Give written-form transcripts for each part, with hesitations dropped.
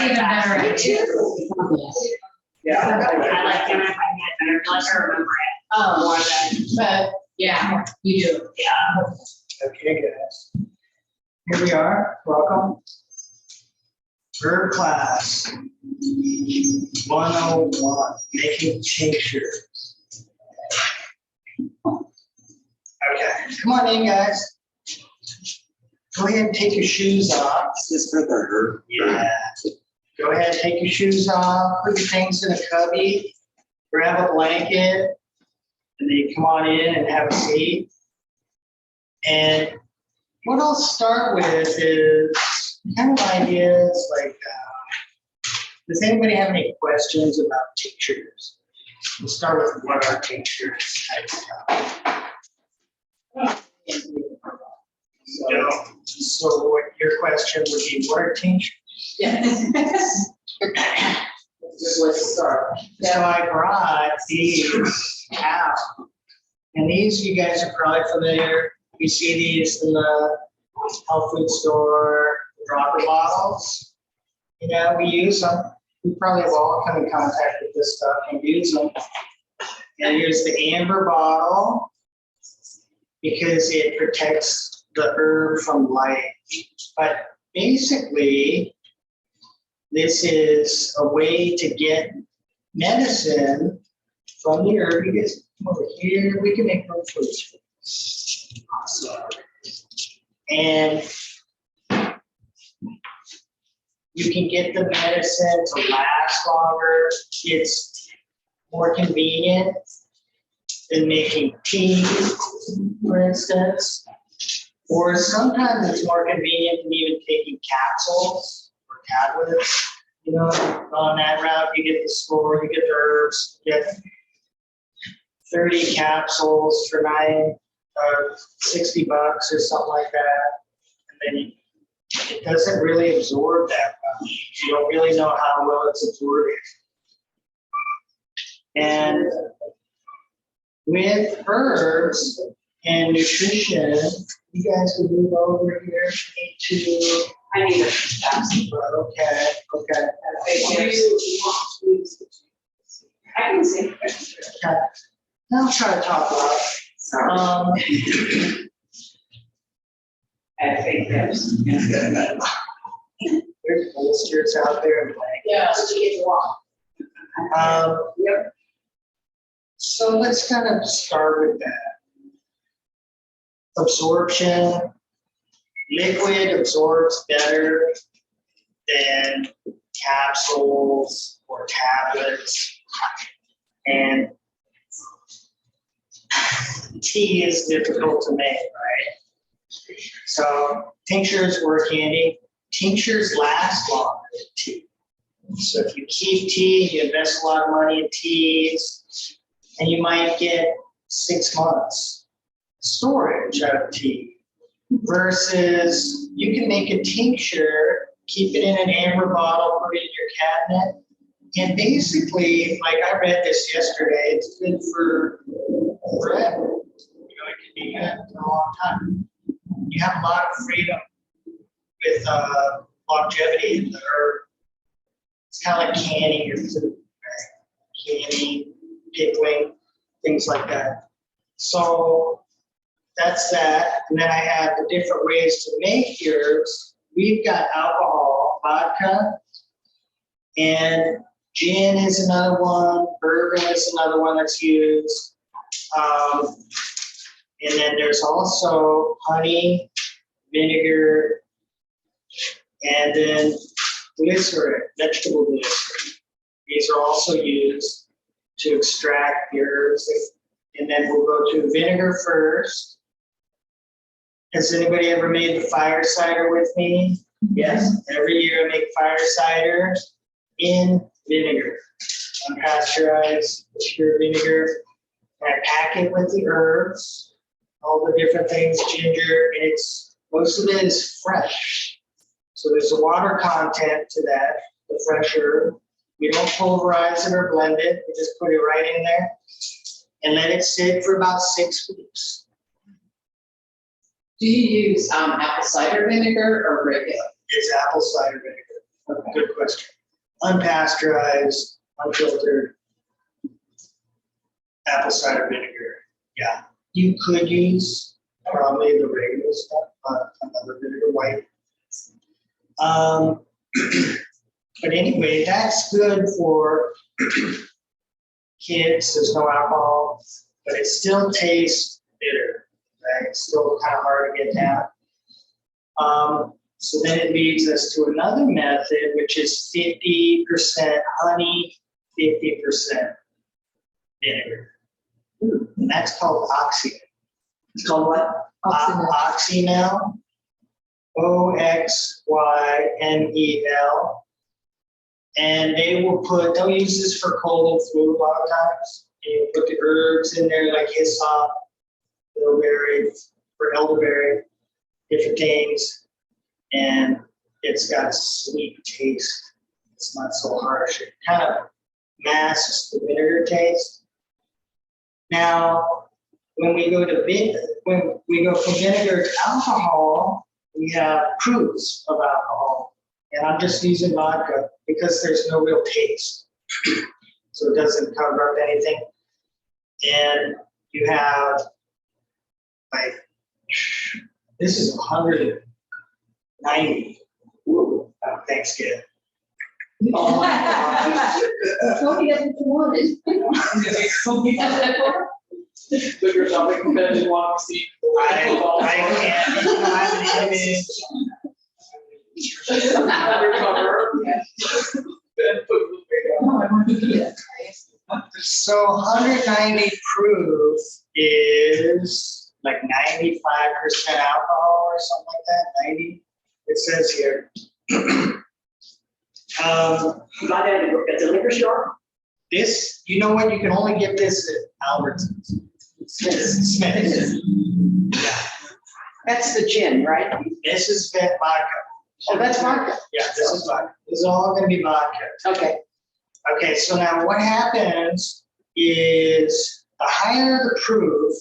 even better. Me too. Yeah. I like them if I get better, like I remember it. Oh, More than, but yeah, you do. yeah. Okay, guys. Here we are. Welcome. Herb class 101, making tinctures. Okay, come on in, guys. Go ahead and take your shoes off. This is for the herb. Yeah. Go ahead and take your shoes off, put your things in a cubby, grab a blanket, and then you come on in and have a seat. And what I'll start with is kind of ideas like, does anybody have any questions about tinctures? We'll start with what are tinctures. So what your question would be, what are tinctures? Yes. Let's start. So I brought these out. And these, you guys are probably familiar. You see these in the health food store, dropper bottles. You know, we use them. We probably have all come in contact with this stuff and use them. And here's the amber bottle because it protects the herb from light. But basically, this is a way to get medicine from the herb. You guys come over here. We can make room for you. Awesome. And you can get the medicine to last longer. It's more convenient than making tea, for instance. Or sometimes it's more convenient than even taking capsules or tablets. You know, on that route, you get the store, you get the herbs, you get 30 capsules for $60 or something like that. And then it doesn't really absorb that much. You don't really know how well it's absorbing. And with herbs and nutrition, you guys can move over here to. I need a capsule. Okay. I can see. Okay. I'll try to talk loud. I think there's. There's blisters out there and like. Yeah, so you get to walk. Yep. So let's kind of start with that. Absorption. Liquid absorbs better than capsules or tablets. And tea is difficult to make, right? So tinctures work handy. Tinctures last longer than tea. So if you keep tea, you invest a lot of money in teas, and you might get 6 months storage out of tea. Versus you can make a tincture, keep it in an amber bottle, put it in your cabinet, and basically, like I read this yesterday, it's good for forever. You know, it can be good for a long time. You have a lot of freedom with longevity in the herb. It's kind of like canning your food, right? Canning, pickling, things like that. So that's that. And then I have the different ways to make yours. We've got alcohol, vodka, and gin is another one. Bourbon is another one that's used. And then there's also honey, vinegar, and then glycerin, vegetable glycerin. These are also used to extract the herbs. And then we'll go to vinegar first. Has anybody ever made the fire cider with me? Yes. Every year I make fire cider in vinegar, unpasteurized, pure vinegar. And I pack it with the herbs, all the different things, ginger, and most of it is fresh. So there's a water content to that, the fresh herb. We don't pulverize it or blend it. We just put it right in there and let it sit for about 6 weeks. Do you use apple cider vinegar or regular? It's apple cider vinegar. Good question. Unpasteurized, unfiltered apple cider vinegar. Yeah, you could use probably the regular stuff, another vinegar white. But anyway, that's good for kids. There's no alcohol, but it still tastes bitter, right? It's still kind of hard to get down. So then it leads us to another method, which is 50% honey, 50% vinegar. And that's called oxymel. It's called what? Oxymel. Oxymel. And they'll use this for cold and flu a lot of times. And you put the herbs in there like hyssop, bilberry, or elderberry, different things. And it's got a sweet taste. It's not so harsh. It kind of masks the vinegar taste. Now, when we go from vinegar to alcohol, we have proofs of alcohol. And I'm just using vodka because there's no real taste. So it doesn't cover up anything. And you have, like, this is 190. Ooh, Thanksgiving. Well, he doesn't want it. Liquor topic, because you want to see. I can't have an image. Undercover. Then put the So 190 proof is like 95% alcohol or something like that, 90, it says here. Not at the liquor store? This, you know what, you can only get this at Albertsons. Smith's. Yeah, That's the gin, right? this is vodka. Oh, that's vodka. Yeah, this is vodka. This is all gonna be vodka. Okay. Okay, so now what happens is the higher the proof,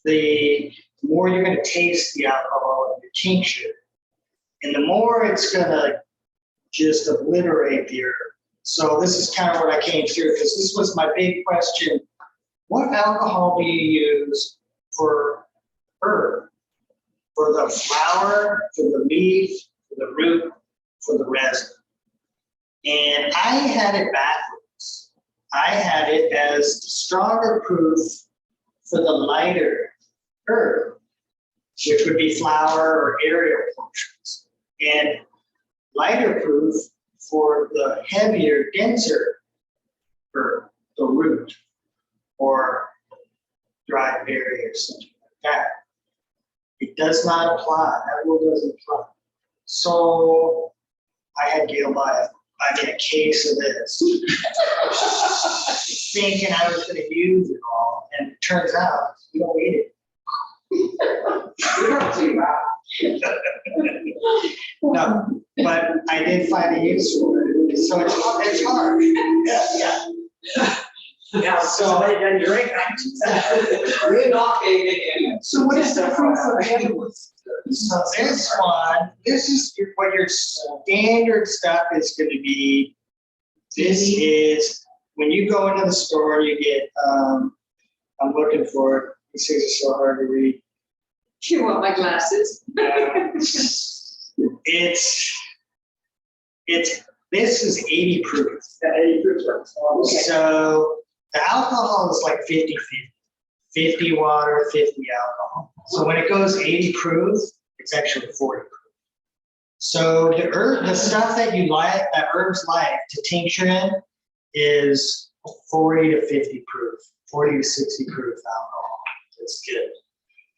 the more you're gonna taste the alcohol in the tincture. And the more it's gonna just obliterate the herb. So this is kind of what I came through, because this was my big question. What alcohol do you use for herb? For the flower, for the leaf, for the root, for the resin? And I had it backwards. I had it as stronger proof for the lighter herb, which would be flower or aerial portions, and lighter proof for the heavier, denser herb, the root, or dry berry or something like that. It does not apply. That rule doesn't apply. So I had Gail buy a case of this, thinking I was going to use it all, and it turns out you don't need it. No, but I did find a use for it. So it's hard. Yeah. Yeah, So- they didn't drink. We're not getting. So what is the proof of the other ones? So this one, this is what your standard stuff is going to be. This is when you go into the store, you get, I'm looking for it. These things are so hard to read. You want my glasses? This is 80 proof. Okay. So the alcohol is like 50-50. 50 water, 50 alcohol. So when it goes 80 proof, it's actually 40 proof. So the stuff that you like, that herbs like to tincture in, is 40 to 50 proof, 40 to 60 proof alcohol. It's good.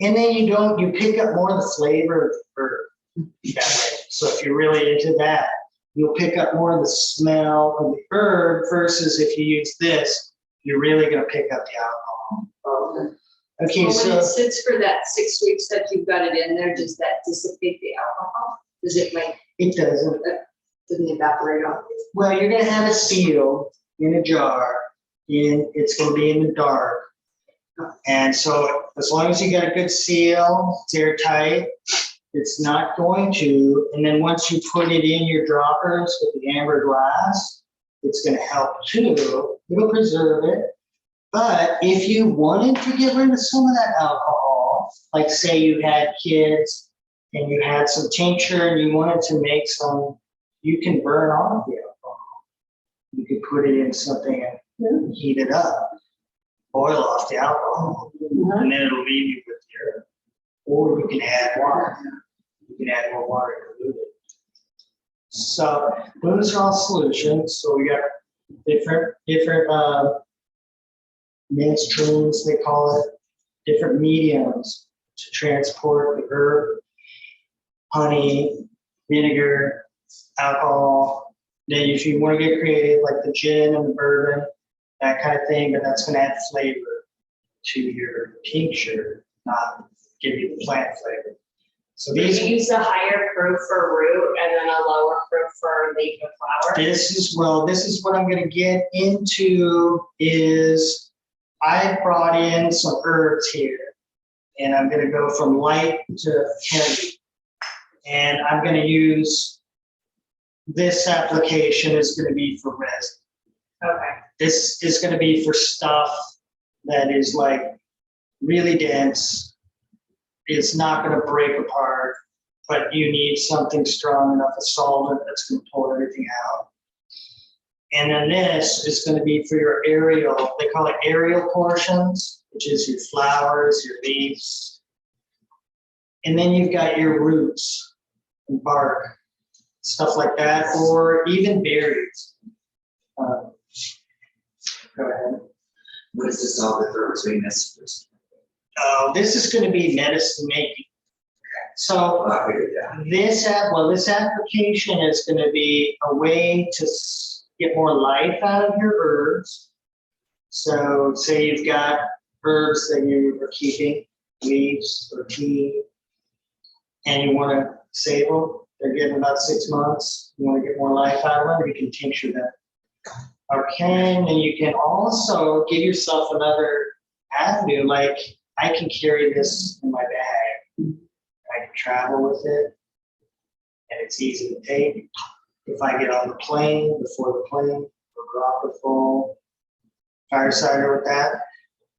And then you pick up more of the flavor of the herb that way. So if you're really into that, you'll pick up more of the smell of the herb versus if you use this, you're really gonna pick up the alcohol. Okay, Well, when so it sits for that 6 weeks that you've got it in there, does that dissipate the alcohol? Does it it doesn't. doesn't evaporate off? Well, you're gonna have it sealed in a jar, and it's gonna be in the dark. And so as long as you got a good seal, it's airtight, It's not going to. And then once you put it in your droppers with the amber glass, it's going to help too. It'll preserve it. But if you wanted to get rid of some of that alcohol, like say you had kids and you had some tincture and you wanted to make some, you can burn off the alcohol. You could put it in something and heat it up, boil off the alcohol, and then it'll leave you with the herb. Or you can add water. You can add more water to dilute it. So those are all solutions. So we got different mainstreams, they call it, different mediums to transport the herb, honey, vinegar, alcohol. Then if you want to get creative, like the gin and the bourbon, that kind of thing, but that's going to add flavor to your tincture, not give you the plant flavor. So Do these, you use a higher proof for root and then a lower proof for leaf and flower? this is what I'm going to get into is I brought in some herbs here, and I'm going to go from light to heavy. And I'm going to use, this application is going to be for resin. Okay. This is going to be for stuff that is like really dense. It's not going to break apart, but you need something strong enough, a solvent that's going to pull everything out. And then this is going to be for your aerial, they call it aerial portions, which is your flowers, your leaves. And then you've got your roots and bark, stuff like that, or even berries. Go ahead. What is this all the herbs being necessary? This is going to be medicine making. So this application is going to be a way to get more life out of your herbs. So say you've got herbs that you are keeping, leaves or tea, and you want to save them. They're getting about 6 months. You want to get more life out of them, you can tincture them. Okay, and then you can also give yourself another avenue, like I can carry this in my bag. I can travel with it, and it's easy to take. If I get on the plane, before the plane, or dropper full, firesider with that,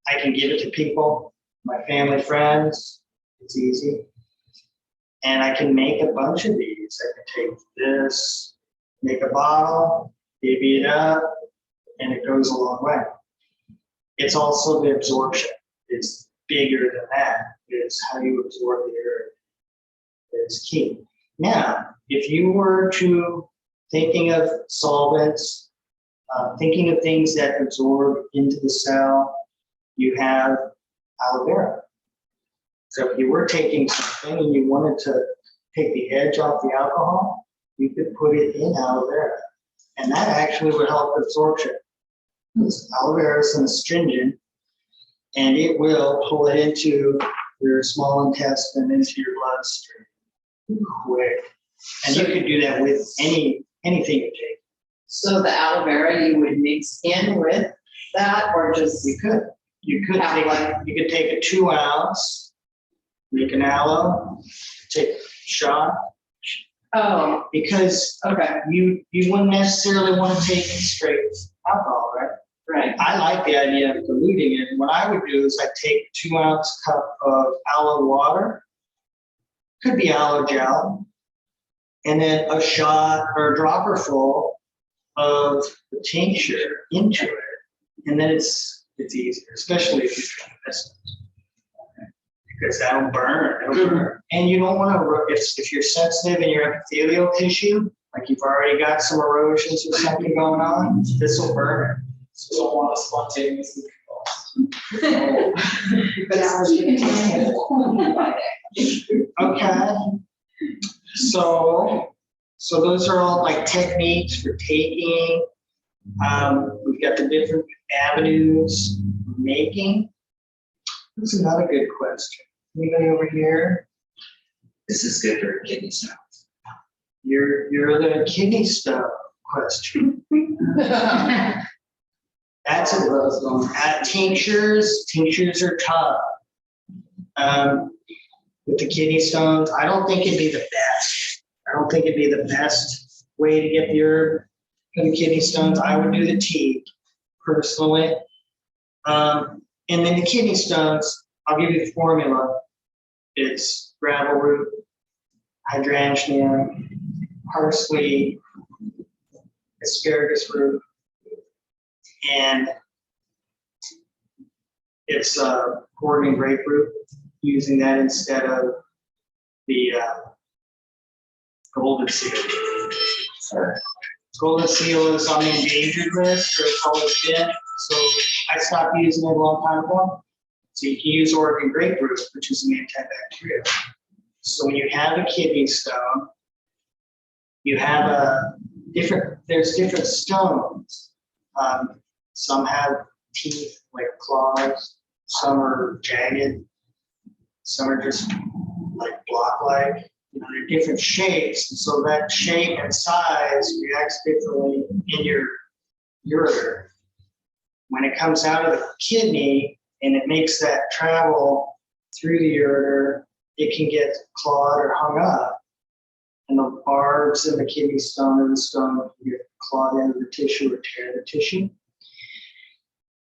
I can give it to people, my family, friends. It's easy. And I can make a bunch of these. I can take this, make a bottle, divvy it up, and it goes a long way. It's also the absorption. It's bigger than that. It's how you absorb the herb. It's key. Now, if you were to thinking of solvents, thinking of things that absorb into the cell, you have aloe vera. So if you were taking something and you wanted to take the edge off the alcohol, you could put it in aloe vera. And that actually would help absorption. Because aloe vera is an astringent, and it will pull it into your small intestine, into your bloodstream quick. And you could do that with anything you take. So the aloe vera you would mix in with that, or just You could Have take like- you could take a 2 ounce, make an aloe, take a shot, oh, because okay, you wouldn't necessarily want to take straight alcohol, right? right. I like the idea of diluting it. And what I would do is I'd take a 2 ounce cup of aloe water, could be aloe gel, and then a shot or a dropper full of the tincture into it. And then it's easier, especially if you're trying to miss it. Because that'll burn. It'll burn. And you don't want to, if you're sensitive in your epithelial tissue, like you've already got some erosions or something going on, this will burn it. So don't want to spontaneously Okay. So those are all like techniques for taking. We've got the different avenues of making. That's another good question. Anybody over here? This is good for kidney stones. You're the kidney stone question. That's tinctures. Tinctures are tough. with the kidney stones. I don't think it'd be the best. I don't think it'd be the best way to get the herb for the kidney stones. I would do the tea personally. And then the kidney stones, I'll give you the formula. It's gravel root, hydrangea, parsley, asparagus root, and it's Oregon grapefruit, using that instead of the golden seal. Golden seal is on the endangered list, or it's always been, so I stopped using it a long time ago. So you can use Oregon grapefruit, which is an antibacterial. So when you have a kidney stone, you have there's different stones. Some have teeth like claws, some are jagged, some are just like block-like. They're different shapes, and so that shape and size reacts differently in your ureter. When it comes out of the kidney and it makes that travel through the ureter, it can get clawed or hung up. And the barbs in the kidney stone or the stone can get clawed into the tissue or tear the tissue.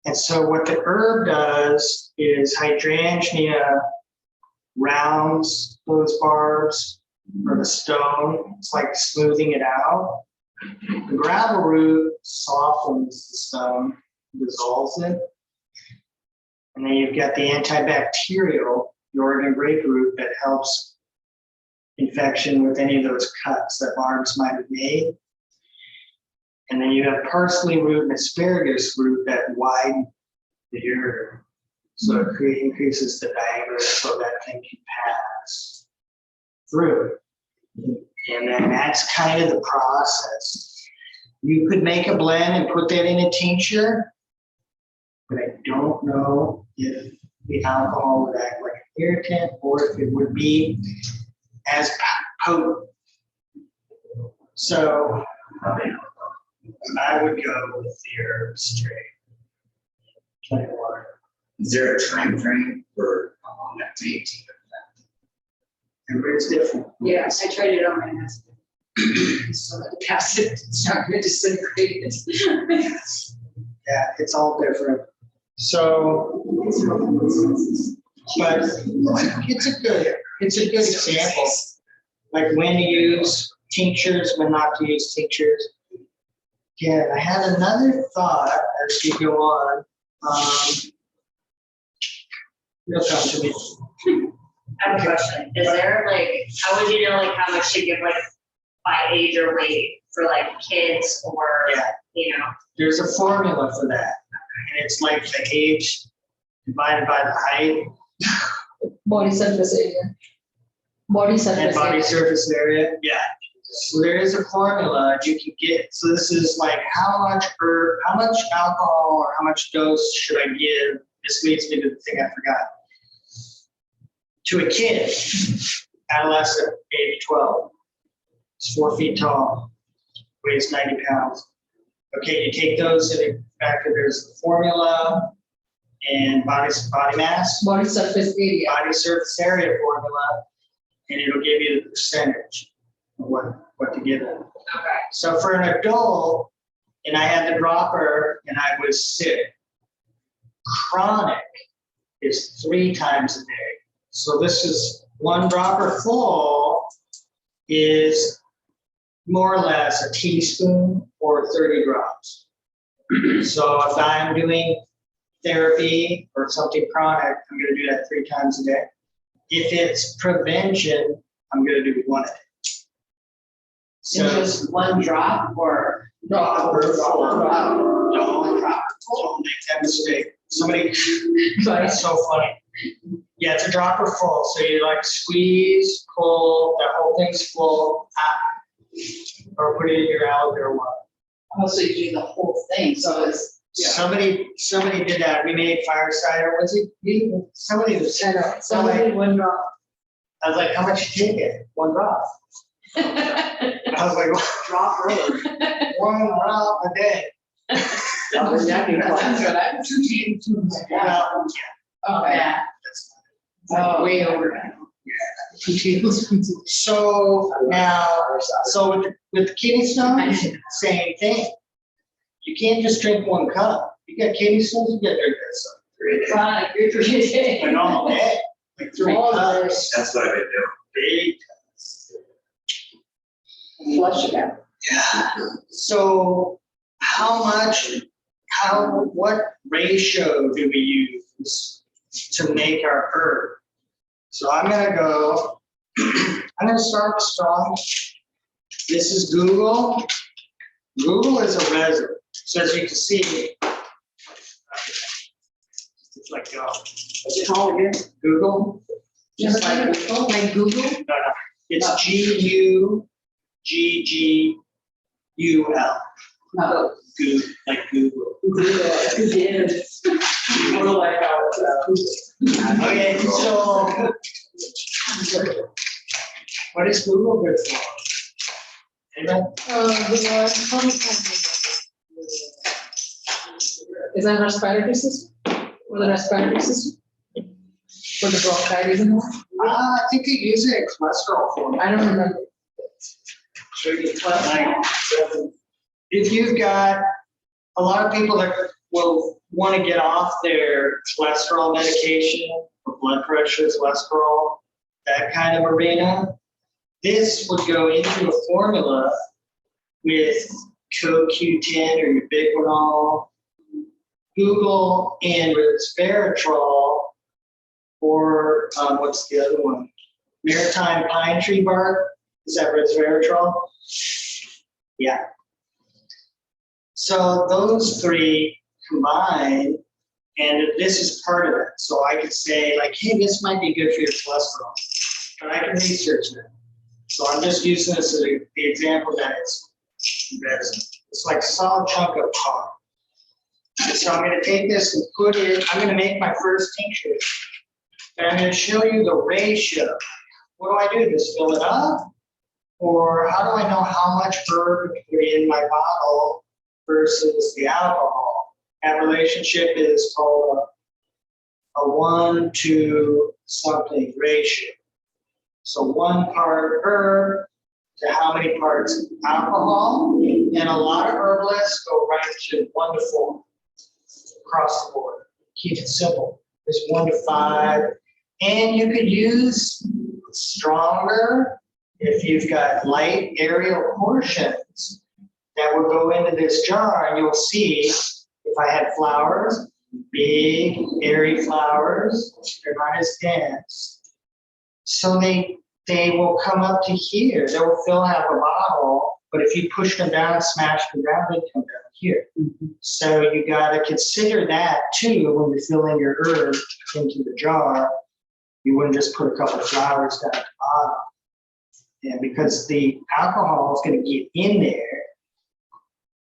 And so what the herb does is hydrangea rounds those barbs or the stone. It's like smoothing it out. The gravel root softens the stone, dissolves it. And then you've got the antibacterial, the Oregon grapefruit, that helps infection with any of those cuts that barbs might have made. And then you have parsley root and asparagus root that widen the ureter. So it increases the diameter so that thing can pass through. And then that's kind of the process. You could make a blend and put that in a tincture, but I don't know if the alcohol would act like an irritant or if it would be as potent. So I would go with the herb straight. Plain water. Is there a time frame for how long that may take effect? Everybody's different. Yeah, I tried it on my husband. So I passed it, it's not going to disintegrate. Yeah, it's all different. So, but it's a good example. Like when to use tinctures, when not to use tinctures. Yeah, I had another thought as we go on. It'll come to me. I have a question. Is there how would you know how much to give by age or weight for kids or, Yeah. There's a formula for that. And it's like the age divided by the height. Body surface area. Body surface And body area. surface area. Yeah. So there is a formula you can get. So this is how much alcohol or how much dose should I give? This leads me to the thing I forgot. To a kid, adolescent, age 12, is 4 feet tall, weighs 90 pounds. Okay, you take those and factor there's the formula and body mass, Body surface area. body surface area formula, and it'll give you the percentage of what to give them. okay. So for an adult, and I had the dropper and I was sick, chronic is 3 times a day. So this is 1 dropper full is more or less a teaspoon or 30 drops. So if I'm doing therapy or something chronic, I'm going to do that 3 times a day. If it's prevention, I'm going to do 1 a day. So Just 1 drop or? dropper full. One drop. Don't make that mistake. Somebody, that's so funny. Yeah, it's a dropper full. So you squeeze, pull, that whole thing's full, or put it in your aloe vera water. Oh, so you do the whole thing, so it's. Somebody did that. We made fire cider. Was it you? Somebody was. Somebody 1 drop. I was like, how much you take it? 1 drop. I was like, Drop herb. 1 drop a day. That's what I'm Well, Oh, yeah. that's Oh, way over. 2 tablespoons. So now, so with the kidney stones, same thing. You can't just drink 1 cup. You got kidney stones, you got to drink that stuff 3 days. Right, good for you. An all day, like 3 cups. That's what I've been doing. Big cups. Flush it out. Yeah. So what ratio do we use to make our herb? So I'm gonna start with strong. This is Google. Google is a resin. So as you can see, it's like What's it called again? Google. Just like Google? No, no. It's Google. No. Like Google. Google. More like Okay, so what is Google good for? Anyone? Is that an respiratory system? Or the respiratory system? For the bronchitis and all? I think they use it in cholesterol form. I don't remember. If you've got a lot of people that will want to get off their cholesterol medication for blood pressure, cholesterol, that kind of arena, this would go into a formula with CoQ10 or your Biguanol, Google, and resveratrol, or what's the other one? Maritime pine tree bark. Is that resveratrol? Yeah. So those 3 combine, and this is part of it. So I could say like, hey, this might be good for your cholesterol, but I can research it. So I'm just using this as the example that it's resin. It's like a solid chunk of tar. So I'm going to take this and put it, I'm going to make my first tincture. And I'm going to show you the ratio. What do? Just fill it up? Or how do I know how much herb to put in my bottle versus the alcohol? That relationship is called a 1 to something ratio. So 1 part herb to how many parts alcohol? And a lot of herbalists go right to 1 to 4 across the board. Keep it simple. It's 1 to 5. And you could use stronger if you've got light aerial portions that will go into this jar, and you'll see if I had flowers, big airy flowers, they're not as dense. So they will come up to here. They'll have a bottle, but if you push them down, smash them down, they come down here. Mm-hmm. So you got to consider that too when you're filling your herb into the jar. You wouldn't just put a couple of flowers down at the bottom. And because the alcohol is going to get in there,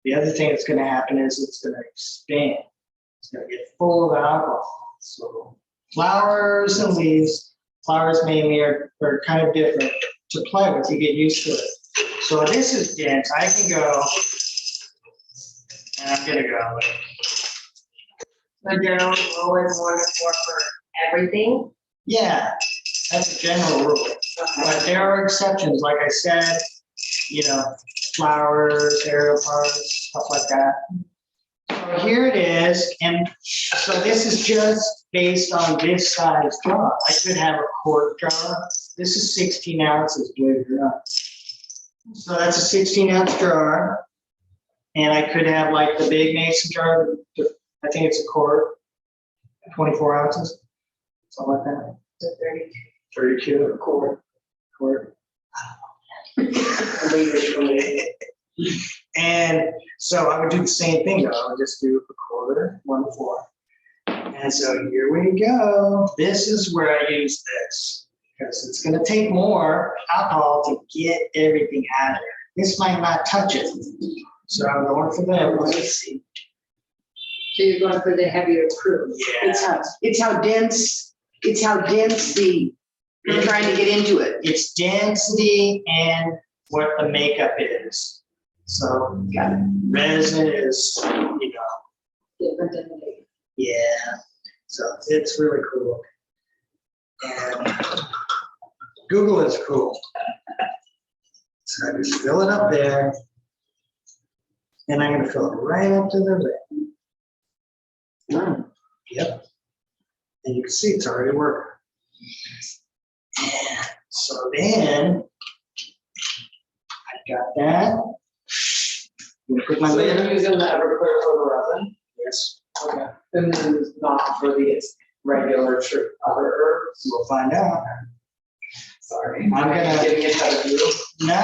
the other thing that's going to happen is it's going to expand. It's going to get full of alcohol. So flowers and leaves, flowers mainly are kind of different to play with. You get used to it. So this is dense. I can go, and I'm going to go. So generally, always 1 to 4 for everything. Yeah, that's a general rule. But there are exceptions, like I said, flowers, aerial parts, stuff like that. So here it is, and so this is just based on this size jar. I could have a quart jar. This is 16 ounces, believe it or not. So that's a 16-ounce jar, and I could have like the big mason jar. I think it's a quart, 24 ounces, something like that. 32, a quart. And so I would do the same thing though. I would just do a quarter, 1 to 4. And so here we go. This is where I use this because it's going to take more alcohol to get everything out of there. This might not touch it. So I'm going for the see. So you're going for the heavier crew. Yeah. It's how dense you're trying to get into it. It's density and what the makeup is. So Got it. resin is, Different than the. yeah. So it's really cool. And Google is cool. So I just fill it up there. And I'm gonna fill it right up to the rim. Yep. And you can see it's already working. And so then, I got that. I'm gonna put my So lid. you're using the Everclear for the resin? Yes, Okay. And then not for the regular other herbs? we'll find out. Sorry. I'm gonna- Giving it how to do. No,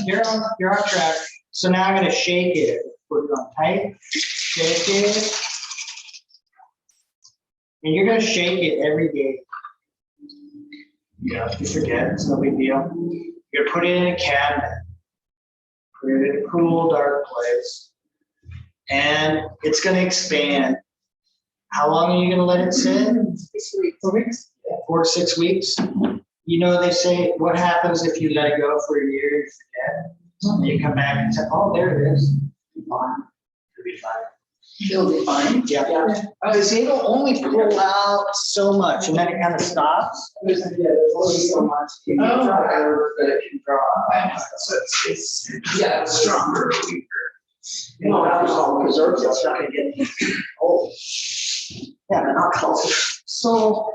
you're on track. So now I'm gonna shake it. Put it on tight, shake it. And you're gonna shake it every day. Yeah, if you forget, it's no big deal. You're gonna put it in a cabinet. Put it in a cool, dark place. And it's gonna expand. How long are you gonna let it sit? 6 weeks. 4 weeks? 4 to 6 weeks. You know, they say, what happens if you let it go for a year, you forget? And you come back and say, oh, there it is. Fine. It'll be fine. It'll be fine. Yeah. Because it'll only pull out so much and then it kind of stops. There's only so much. You can Oh. draw herbs that it can draw. So it's Yeah. stronger, weaker. No, alcohol preserves it's not gonna get old. Yeah, alcohol. So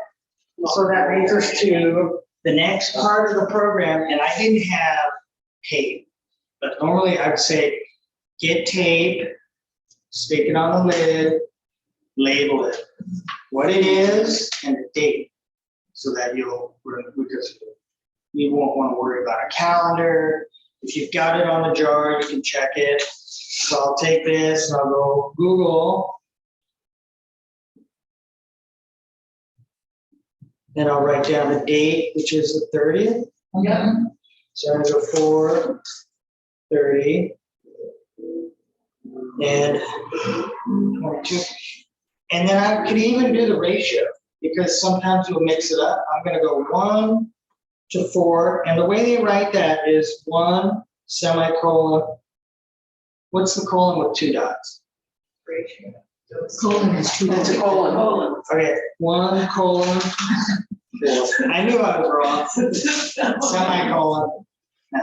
that brings us to the next part of the program, and I didn't have tape, but normally I would say, get tape, stick it on the lid, label it, what it is and the date, so that because you won't want to worry about a calendar. If you've got it on the jar, you can check it. So I'll take this and I'll go Google. Then I'll write down the date, which is the 30th. Yeah. So I'm gonna go 4/30 and 22. And then I could even do the ratio because sometimes you'll mix it up. I'm gonna go 1 to 4, and the way they write that is 1 semicolon. What's the colon with 2 dots? Colon is true. It's a colon. Okay, 1 colon. I knew I was wrong. Semicolon. Nah.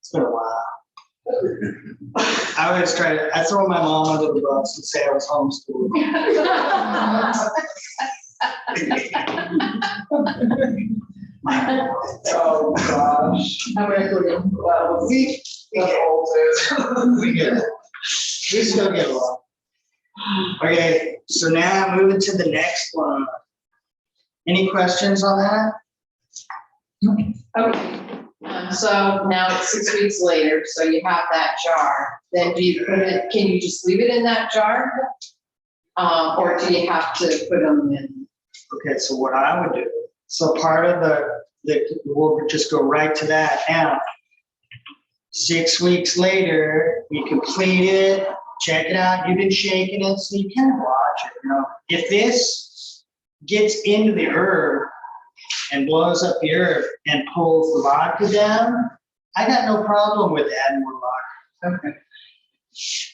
It's been a while. I always I throw my mom under the bus and say I was homeschooled. Oh, gosh. I'm recording. Well, we get old. We get it. We still get along. Okay, so now moving to the next one. Any questions on that? Okay, so now it's 6 weeks later, so you have that jar, then do you put it, can you just leave it in that jar? Or do you have to put them in? Okay, so what I would do, so part of we'll just go right to that now. 6 weeks later, we complete it, check it out, you've been shaking it, so you can watch it, you know. If this gets into the herb and blows up the herb and pulls the vodka down, I got no problem with adding more vodka. Okay.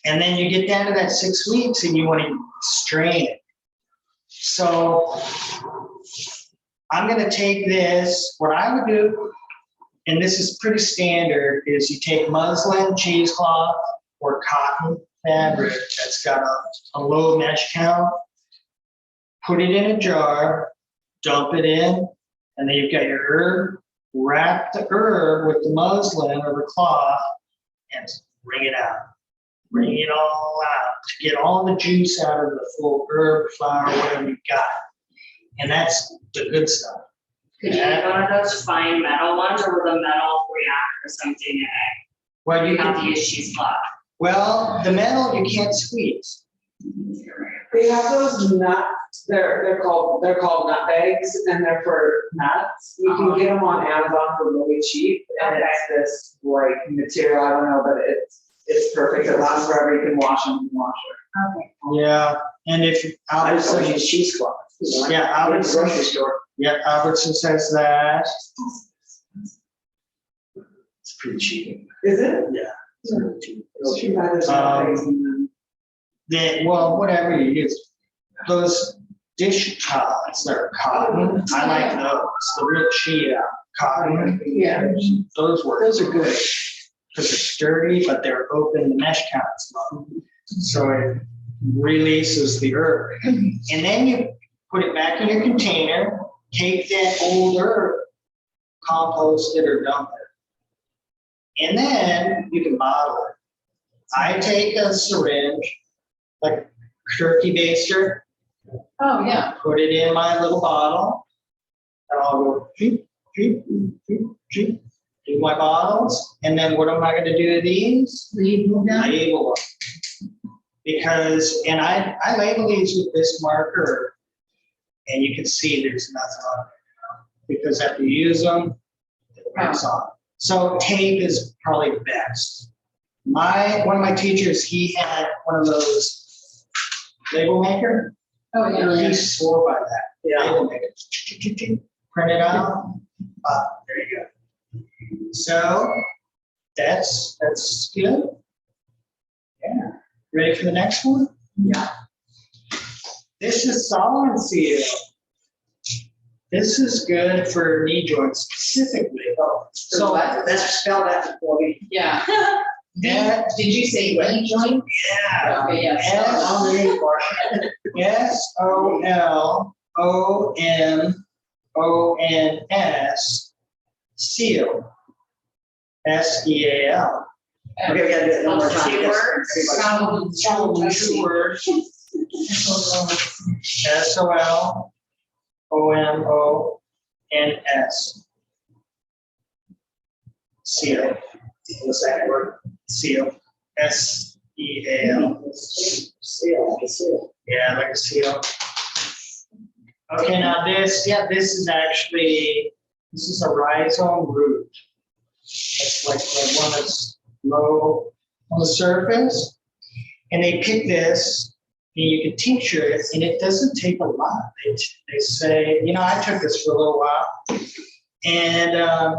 And then you get down to that 6 weeks and you want to strain it. So I'm gonna take this, what I would do, and this is pretty standard, is you take muslin, cheesecloth, or cotton fabric that's got a low mesh count, put it in a jar, dump it in, and then you've got your herb, wrap the herb with the muslin or the cloth, and wring it out. Wring it all out to get all the juice out of the full herb, flower, whatever you've got. And that's the good stuff. Could you get one of those fine metal ones, or will the metal react or something in it? Well, you You have to can, use cheesecloth. well, the metal you can't squeeze. They have those nuts, they're called nutbags, and they're for nuts. You can get them on Amazon for really cheap, and it's this like material, I don't know, but it's perfect, it lasts forever, you can wash them and wash it. Okay. Yeah, and if I just Albertson, use cheesecloth. yeah, Albertson, Grocery store. yeah, Albertson says that. It's pretty cheap. Is it? Yeah. It's really cheap. It's too bad there's nutbags in them. Well, whatever you use, those dish towels that are cotton. I like those, the real chia cotton. Yeah. Those work. Those are good. Because they're sturdy, but they're open, the mesh count's low. So it releases the herb. And then you put it back in your container, take that old herb, compost it or dump it. And then you can bottle it. I take a syringe, like a turkey baster, Oh, yeah. put it in my little bottle, and I'll go cheep, cheep, cheep, cheep, do my bottles, and then what am I gonna do to these? Label them. Because, and I label these with this marker, and you can see there's nothing on it. Because after you use them, it breaks off. So tape is probably the best. One of my teachers, he had one of those label maker. Oh, yeah. He swore by that. Label maker. Print it out. There you go. So that's good. Yeah. Ready for the next one? Yeah. This is Solvency. This is good for knee joints specifically. So that's spelled out for me. Yeah. That, Did you say knee joint? yeah. Okay, yes. SOLMONS, seal. SEAL. Okay, we gotta do it one more time. Two words. Two words. SOLMONS. Seal. The second word, seal. SEAL. Seal. Yeah, like a seal. Okay, now this is actually, this is a rhizome root. It's like the one that's low on the surface. And they pick this, and you can tincture it, and it doesn't take a lot. They say, I took this for a little while, and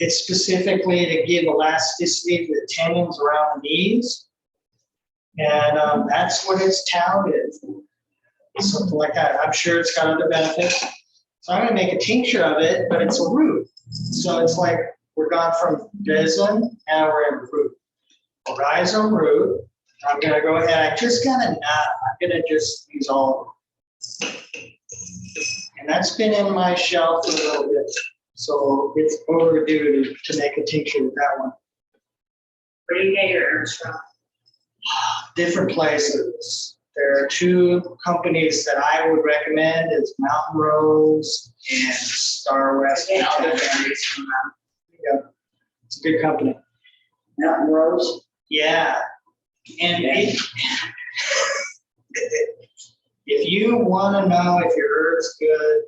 it's specifically to give elasticity to the tendons around the knees. And that's what it's touted. Something like that. I'm sure it's got other benefits. So I'm going to make a tincture of it, but it's a root. So it's like we're gone from resin, and we're in root. A rhizome root. I'm going to go ahead. I just got a knot. I'm going to just use all of them. And that's been in my shelf for a little bit. So it's overdue to make a tincture with that one. Where do you get your herbs from? Different places. There are two companies that I would recommend is Mountain Rose and Star West. Yeah, I'll Yeah, get berries from it's a good company. Mountain Rose. Yeah. And if you want to know if your herb's good,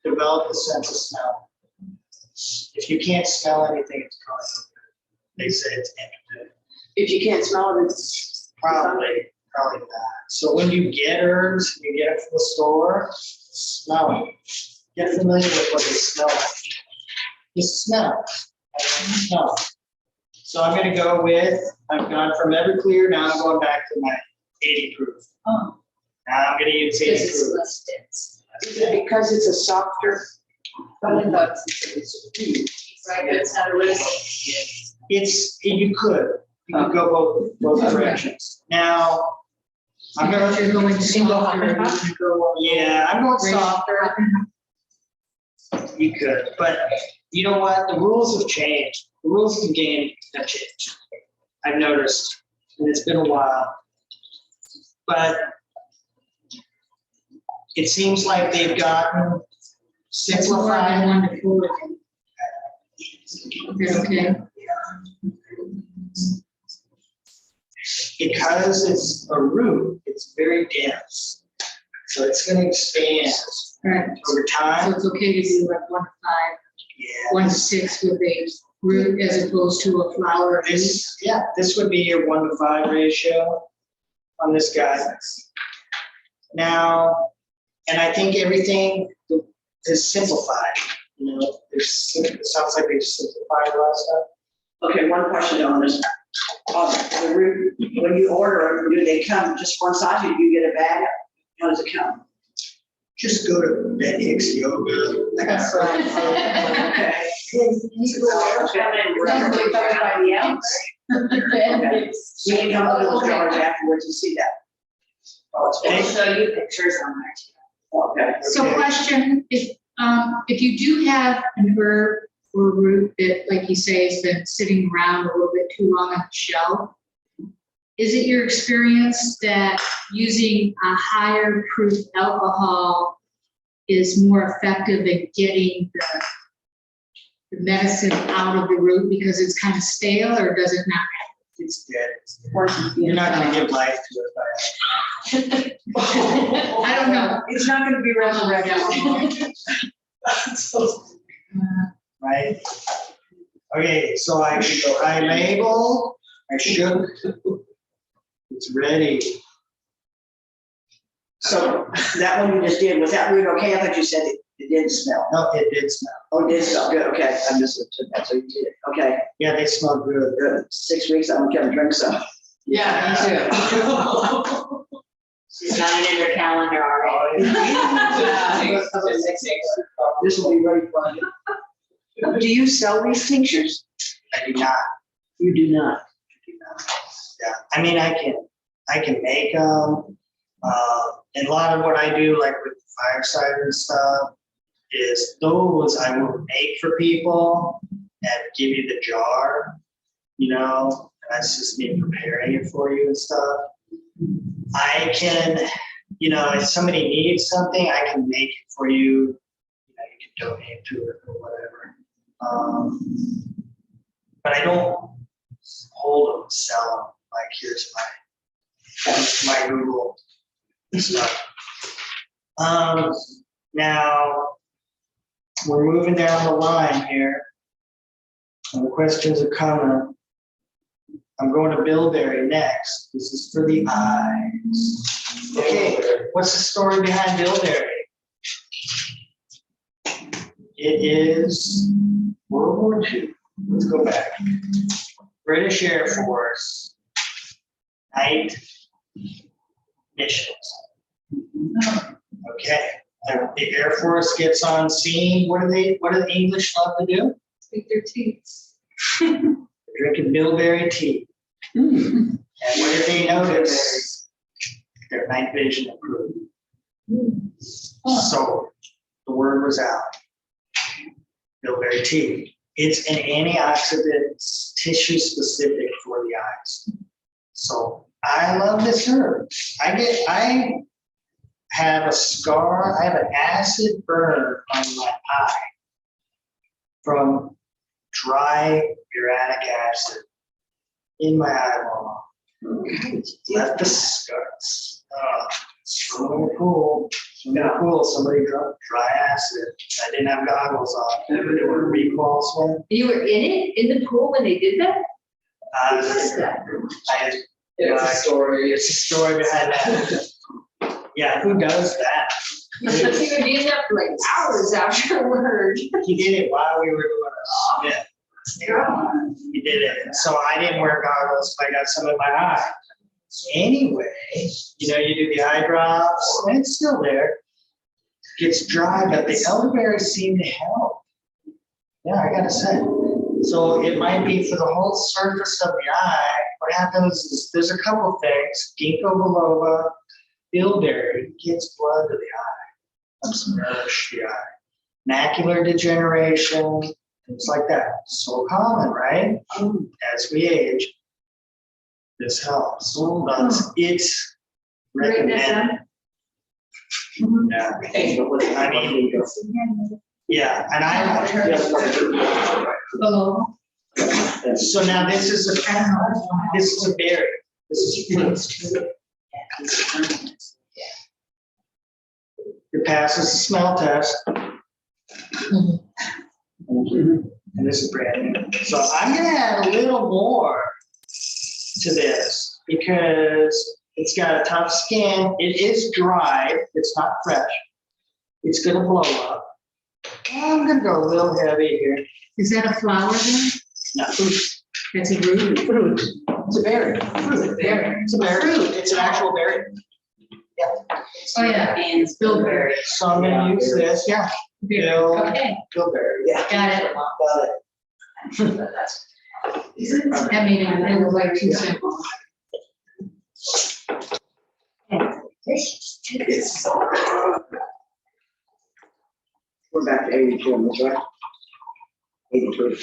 develop the sense of smell. If you can't smell anything, it's probably not good. They say it's antidote. If you can't smell it, it's Probably not. So when you get herbs, you get it from the store, smell them. Get familiar with what they smell like. Just smell. Smell. So I'm going to go with, I've gone from Everclear, now I'm going back to my 80 proof. Oh. Now I'm going to use 80 Because it's proof. less dense. Is it because it's a softer? I thought Right, but it's not a risk. You could go both directions. Now, I'm going to, you're going softer. yeah, I'm going softer. You could, but you know what? The rules have changed. The rules of the game have changed. I've noticed, and it's been a while. But it seems like they've gotten simplified. Okay. Because it's a root, it's very dense. So it's going to expand Right, over so time. it's okay to do like 1 to 5, Yeah. 1 to 6 with a root as opposed to a flower. This would be your 1 to 5 ratio on this guy. Now, and I think everything is simplified. It sounds like they've simplified a lot of stuff. Okay, one question on this. The root, when you order them, do they come just one size or do you get a bag? How does it come? just go to Ben Hicks Yoga. That's right. Okay. Probably covered by the ounce. We can come up with those jars afterwards and see that. Oh, it's I'll big. show you pictures on there too. Okay. So Okay. question, if you do have an herb or root that, like you say, has been sitting around a little bit too long on the shelf, is it your experience that using a higher proof alcohol is more effective in getting the medicine out of the root because it's kind of stale, or does it not? It's dead. You're not gonna give life to it, I don't know. It's not gonna be resurrected. right? Okay, so I label, I shook, it's ready. So that one you just did, was that root okay? I thought you said it didn't smell. No, it did smell. Oh, it did smell, good, okay, I misunderstood that, so you did it, okay, Yeah, they smell good. good. 6 weeks, I'm gonna drink some. Yeah, me too. She's got it in her calendar already. This will be ready for you. Do you sell these tinctures? I do not. You do not. Yeah, I mean, I can make them. And a lot of what I do, like with fireside and stuff, is those I will make for people and give you the jar, you know, and that's just me preparing it for you and stuff. I can, you know, if somebody needs something, I can make it for you. You know, you can donate to it or whatever. But I don't hold them, sell them. Like, here's my Google stuff. Now we're moving down the line here, and the questions are coming. I'm going to bilberry next. This is for the eyes. Okay, what's the story behind bilberry? It is World War II. Let's go back. British Air Force night missions. Okay, the Air Force gets on scene. What do the English love to do? Speak their teeth. They're drinking bilberry tea. And what did they notice? Their night vision improved. So the word was out. Bilberry tea. It's an antioxidant, tissue specific for the eyes. So I love this herb. I have a scar, I have an acid burn on my eye from dry uric acid in my eyeball. Left the scars. It's really cool. Cool. Somebody dropped dry acid. I didn't have goggles on. There were recall swim. You were in it, in the pool when they did that? Who does that? It's a story. It's a story behind that. Yeah, who does that? You would be in there for like hours afterward. He did it while we were doing it. Yeah. He did it. So I didn't wear goggles, but I got some in my eye. Anyway, you know, you do the eye drops, and it's still there. Gets dry, but the elderberries seem to help. Yeah, I gotta say. So it might be for the whole surface of the eye. What happens is there's a couple things. Ginkgo biloba, bilberry gets blood to the eye. Helps nourish the eye. Macular degeneration, things like that. So common, right? As we age, this helps. It's recommended. Yeah. I mean, yeah, and I. So now this is a berry. This is fruit. It passes the smell test. And this is brand new. So I'm gonna add a little more to this because it's got a tough skin. It is dry. It's not fresh. It's gonna blow up. I'm gonna go a little heavy here. Is that a flower then? No. That's a root? Fruit. It's a berry. Fruit. Berry. It's a berry. It's an actual berry. Oh, yeah. Beans, Bilberry. So I'm gonna use this, yeah, Bill, Okay, Billberry. Yeah. got it. Got it. That made it look like too simple. It's so. We're back to 82 on this, right? 82.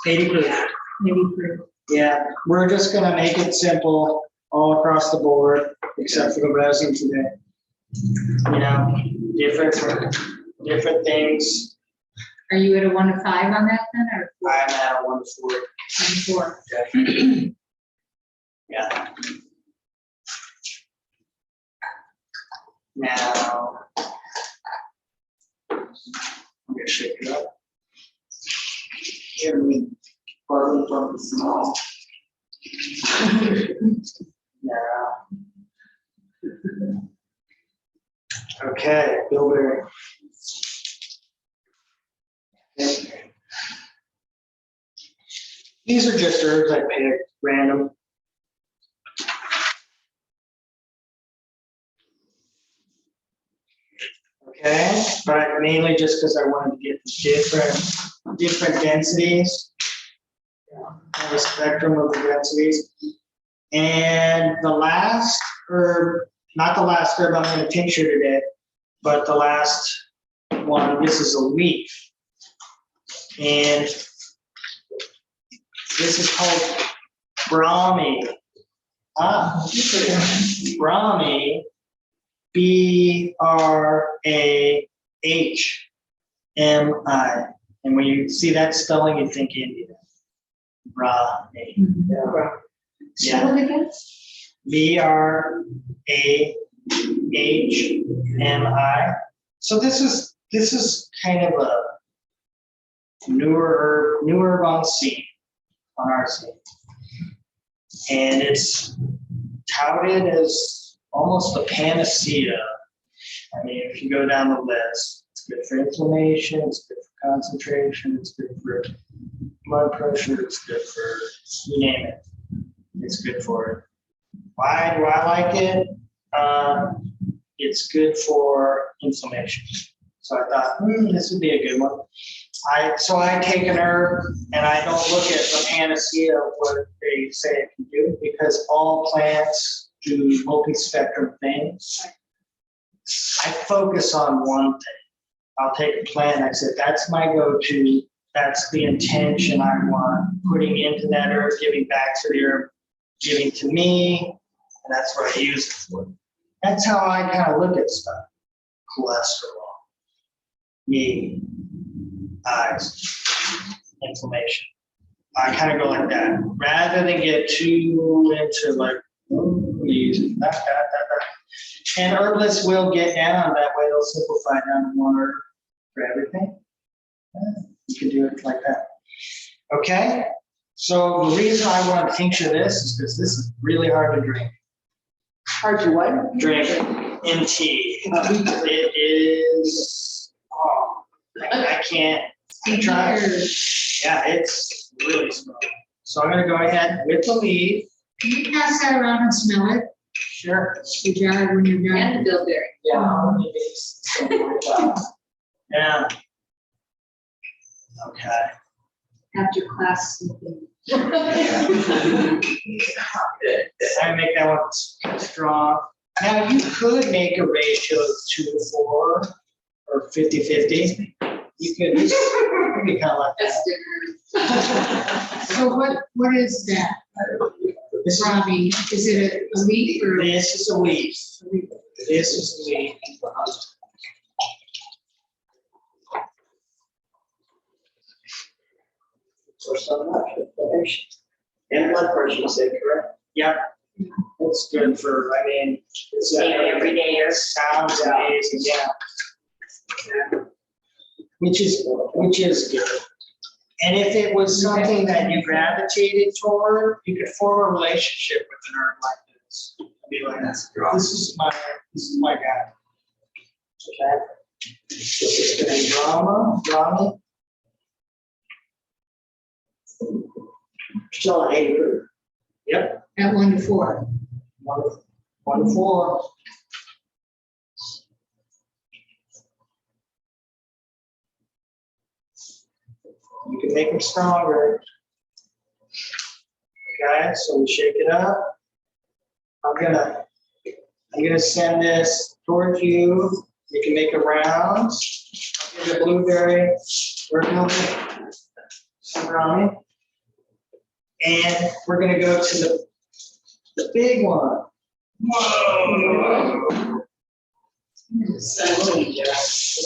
80 proof. Maybe for, Yeah, we're just gonna make it simple all across the board, except for the resin today. You know, different things. are you at a 1 to 5 on that then, or I'm at a 1 to 4. 1 to 4? Yeah. Now, I'm gonna shake it up. Here we borrow from the small. Now. Okay, Billberry. These are just herbs I picked random. Okay, but mainly just because I wanted to get different densities. The spectrum of the densities. And the last herb, not the last herb I'm going to tincture today, but the last one, this is a leaf. And this is called Brahmi. Brahmi, B-R-A-H-M-I. And when you see that spelling, you think Indian. Brahmi. Yeah. Spell it again? B-R-A-H-M-I. So this is kind of a newer herb on scene, on our scene. And it's touted as almost a panacea. I mean, if you go down the list, it's good for inflammation, it's good for concentration, it's good for blood pressure, it's good for, you name it. It's good for it. Why do I like it? It's good for inflammation. So I thought, this would be a good one. So I take an herb and I don't look at the panacea of what they say it can do, because all plants do multi-spectrum things. I focus on one thing. I'll take a plant and I say, that's my go-to. That's the intention I want putting into that herb, giving back to the herb, giving to me, and that's what I use it for. That's how I kind of look at stuff. Cholesterol, knee, eyes, inflammation. I kind of go like that, rather than get too into like, that. And herbalists will get down that way. They'll simplify down to one herb for everything. You can do it like that. Okay. So the reason I want to tincture this is because this is really hard to drink. Hard to what? Drink in tea. It is, I can't try. Yeah, it's really strong. So I'm going to go ahead with the leaf. Can you pass that around and smell it? Sure. The jar when you're done? And the Bilberry. Yeah. Okay. After class. I make that one strong. Now you could make a ratio of 2-4 or 50-50. You could be kind of like That's that. different. So what is that? This is, Robbie, is it a leaf or? this is a leaf. This is a leaf. For so much inflammation. And blood pressure, you said, correct? Yep. It's good for, I mean, it's Every day or sounds amazing, yeah. Which is good. And if it was something that you gravitated toward, you could form a relationship with an herb like this. Be like, this is my guy. Okay. This is gonna be Brahmi. Still an 80 proof. Yep. At 1 to 4. 1 to 4. You can make them stronger. Okay, so we shake it up. I'm gonna send this towards you. You can make a round. I'll get a blueberry. Working over some brownie. And we're gonna go to the big one. Whoa.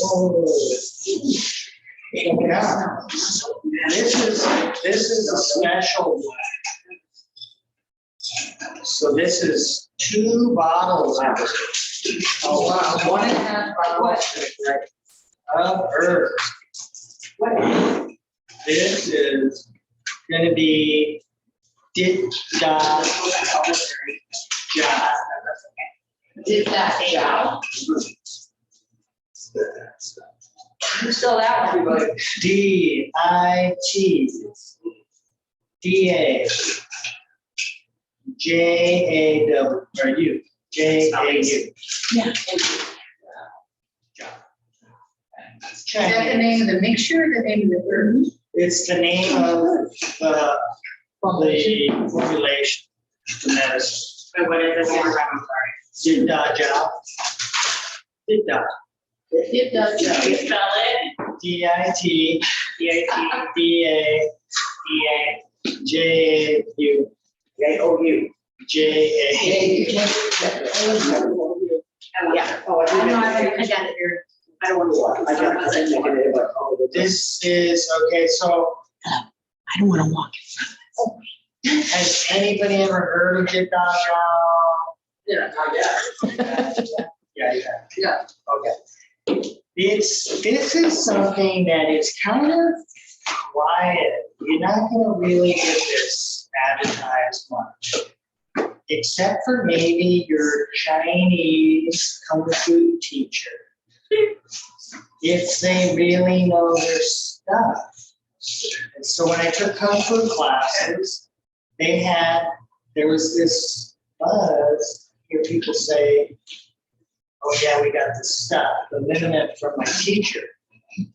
Whoa. Check it out. This is a special one. So this is 2 bottles of it. Oh wow, 1.5 bottles of herbs. This is gonna be Did that job. You spell that one, everybody. DITDAJAW, or U, JAU. Yeah. Is that the name of the mixture, the name of the herb? It's the name of the formulation, the medicine. Wait, what is it? One more time, I'm sorry. Diddaja. Didda. Can you spell it? DIT. D-I-T-D-A. JAU. JOU. JAU. Yeah. Oh, I got it here. I don't want to walk. I got it. This is, okay, so I don't want to walk. has anybody ever heard of Diddaja? Yeah, Yeah. yeah. Okay. This is something that is kind of quiet. You're not gonna really get this advertised much. Except for maybe your Chinese Kung Fu teacher. If they really know their stuff. And so when I took Kung Fu classes, there was this buzz, hear people say, oh yeah, we got this stuff, the minute from my teacher. And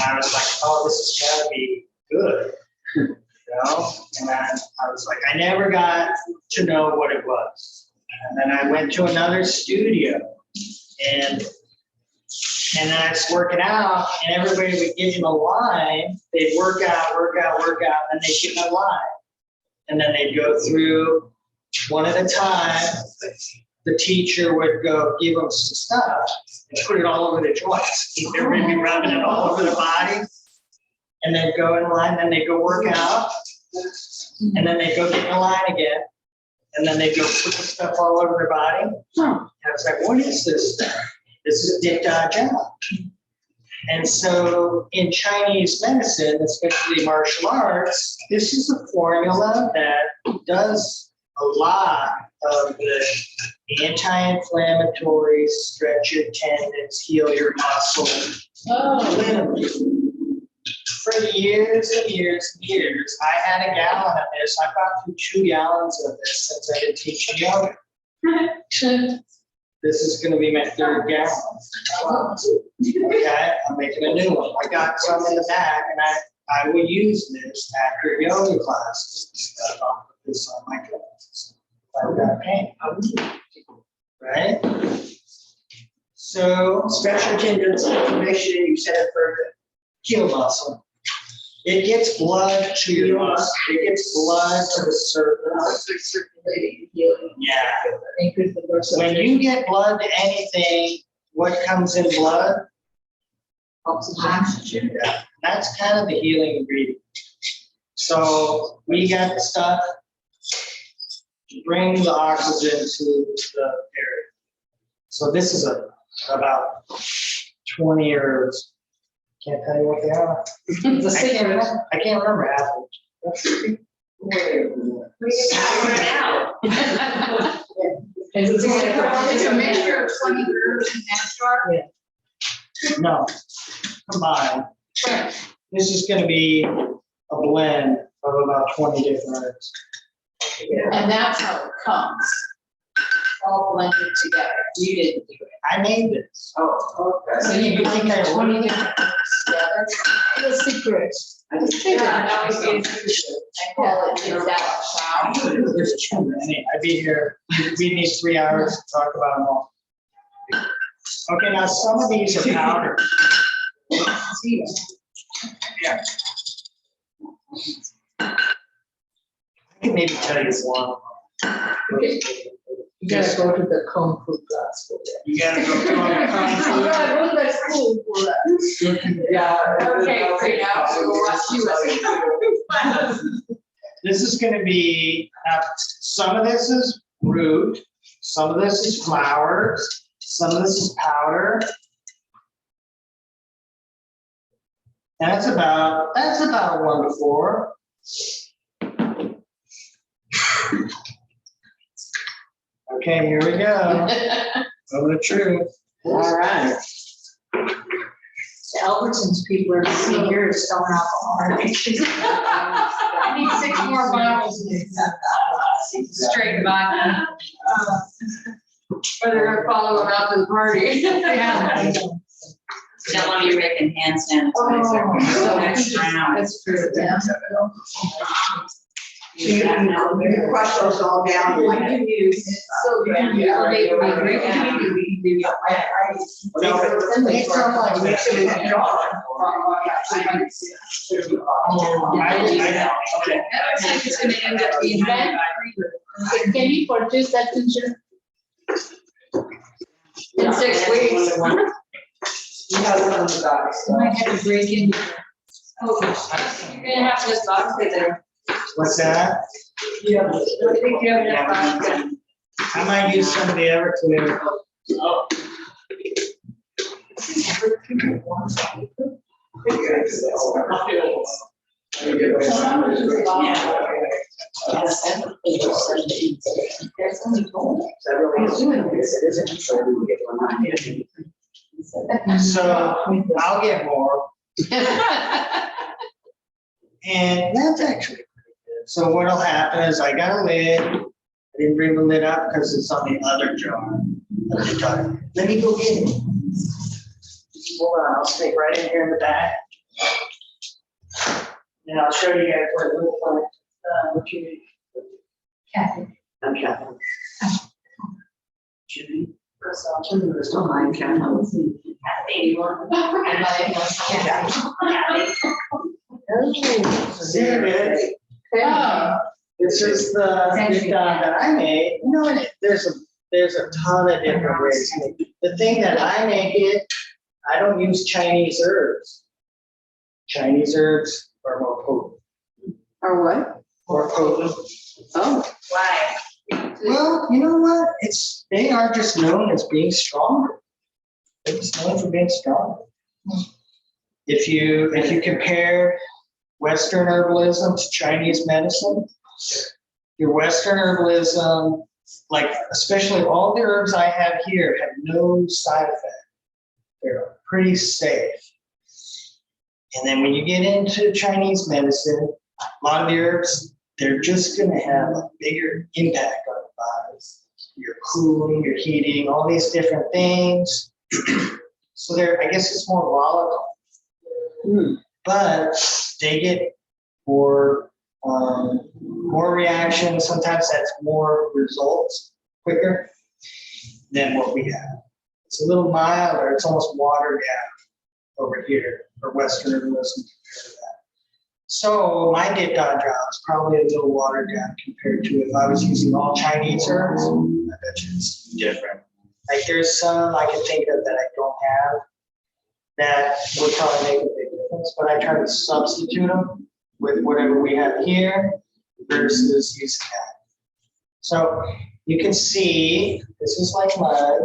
I was like, oh, this has gotta be good, you know? And I was like, I never got to know what it was. And then I went to another studio and then I was working out and everybody would get in a line, they'd work out, and they'd get in a line. And then they'd go through one at a time. The teacher would go give them some stuff and put it all over the joints. They're really rubbing it all over the body. And then go in line, then they go work out. And then they go get in line again. And then they go put the stuff all over their body. And I was like, what is this stuff? This is Diddaja. And so in Chinese medicine, especially martial arts, this is a formula that does a lot of the anti-inflammatory, stretch your tendons, heal your muscles. For years and years and years, I had a gallon of this. I've gone through 2 gallons of this since I've been teaching yoga. This is going to be my 3rd gallon. Okay, I'm making a new one. I got some in the back, and I will use this after yoga classes and stuff. I'll put this on my classes. I've got pain. Right? So, Stretch your tendons, inflammation, you said it for heel muscle. It gets blood to your muscle. It gets blood to the surface. Circulating, healing. Yeah. When you get blood to anything, what comes in blood? Oxygen. Yeah. That's kind of the healing ingredient. So we got the stuff to bring the oxygen to the area. So this is about 20 herbs. Can't tell you what they are. It's a secret. I can't remember half of them. We can figure it out. It's a mixture of 20 herbs in that jar? No, combined. This is gonna be a blend of about 20 different herbs. And that's how it comes, all blended together. You didn't do it. I made this. Oh, okay. So you blended 20 different herbs together? the secret. I just. I call it exact shower. There's too many. I'd be here, we need 3 hours to talk about them all. Okay, now some of these are powder. Yeah. I can maybe tell you one. You gotta go to the Kung Fu class for that. You gotta go through all the concepts. Go to the school for that. Yeah. Okay, great, now we'll watch you. This is gonna be, some of this is root, some of this is flowers, some of this is powder. And that's about a 1 to 4. Okay, here we go. Over the truth. All right. The Albertsons people are sitting here selling alcohol. I need 6 more bottles. Straight vodka. Or they're gonna follow them out to the party. Yeah. Don't want to be making hand sanitizer. So Next round. That's true, yeah. You crush those all down. Like you use, so good. Yeah. They would be great. It's so much mix it in a jar. Okay. That looks like it's gonna end up being bad. Can you purchase that tincture? In 6 weeks. You have it on the back, so. I might have to break into. You're gonna have this vodka there. What's that? I think you have enough vodka. I might use some of the Everclear. So I'll get more. And that's actually pretty good. So what'll happen is I got a lid. I didn't bring the lid up because it's on the other jar. Let me go get it. Hold on, I'll stick right in here in the back. And I'll show you guys what it looks like. What you need. Kathy. I'm Catherine. Judy. Don't mind Catherine. There it is. Oh, This is the dye that I made. You know, there's a ton of different ways. to make it. The thing that I make it, I don't use Chinese herbs. Chinese herbs are more potent. Or what? More potent. Oh. Why? Well, you know what? They are just known as being stronger. They're just known for being stronger. If you compare Western herbalism to Chinese medicine, your Western herbalism, like especially all the herbs I have here, have no side effect. They're pretty safe. And then when you get into Chinese medicine, a lot of the herbs, they're just going to have a bigger impact on the body. You're cooling, you're heating, all these different things. So I guess it's more volatile. But they get more reactions. Sometimes that's more results quicker than what we have. It's a little milder. It's almost watered down over here for Western herbalism compared to that. So my Get Done job is probably a little watered down compared to if I was using all Chinese herbs. I bet you it's different. Like there's some I can think of that I don't have that would probably make a big difference, but I try to substitute them with whatever we have here versus using that. So you can see, this is like mud.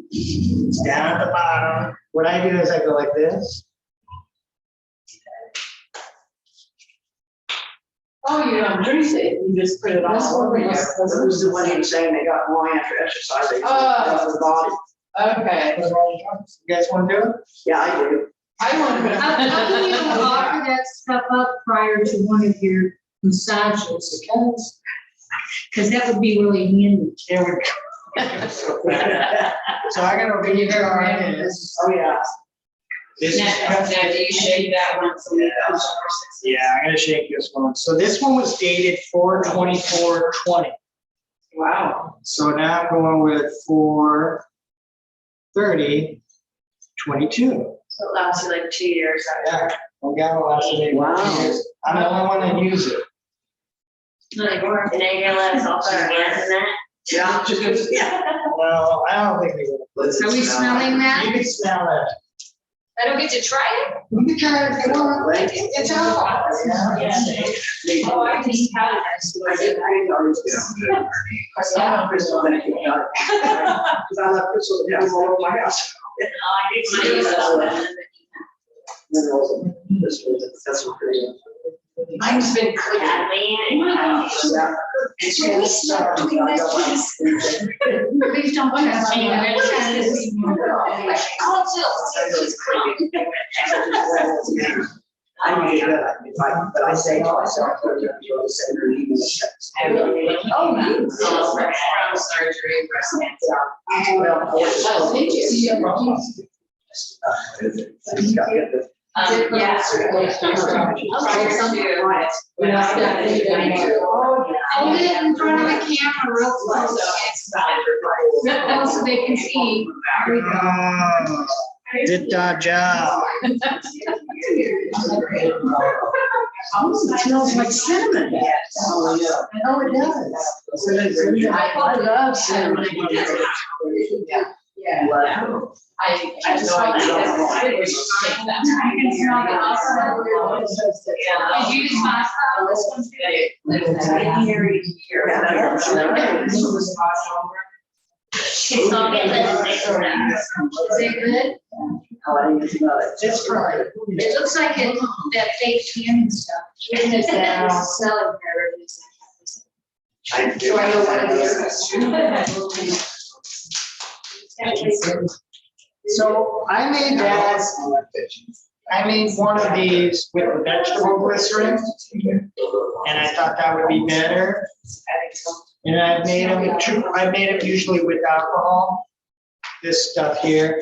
It's down at the bottom. What I do is I go like this. oh, you don't drink it, you just put it on. This was the one he was saying they got more after exercise. They got the body. Okay. You guys want to do it? Yeah, I do. I want to. How can you offer that stuff up prior to one of your massages? Because that would be really handy. Here we go. So I got to read it. Oh, yeah. This is. Now, do you shake that one so we go for 6 weeks? Yeah, I'm gonna shake this one. So this one was dated 4/24/20. Wow. So now I'm going with 4/30/22. So it lasts you like 2 years. Yeah, well, got to last me. Wow. I'm the only one that use it. Like, and then you're gonna let us all put our hands in that? Yeah. Well, I don't think we will. Are we smelling that? You can smell it. I don't get to try it? You can try it if you want. It's alcohol. Yeah. Oh, I can eat powder. I did, I always do. I love crystal, and I think about it. Because I love crystal, yeah, all over my house. I need to use that. That's what pretty. Mine's been clean. Cadmium and cadmium. It's really start doing this. Please don't put us on Oh, it's I need to, but I say to myself, you'll send her even Oh, from surgery, breast cancer. Well, thank you. Yeah. Hold it in front of the camera real close. So they can see. There we go. Good job. It smells like cinnamon. Oh, yeah. Oh, it does. I love cinnamon. Yeah. Wow. I just like that. I can smell the hospital. Did you just pass out this one It's all good. Is it good? Oh, I didn't smell it. It's right. It looks like it, that fake tan stuff. Smelling Do I know what it is? So I made that. I made one of these with the vegetable glycerin, and I thought that would be better. And I made them usually with alcohol, this stuff here.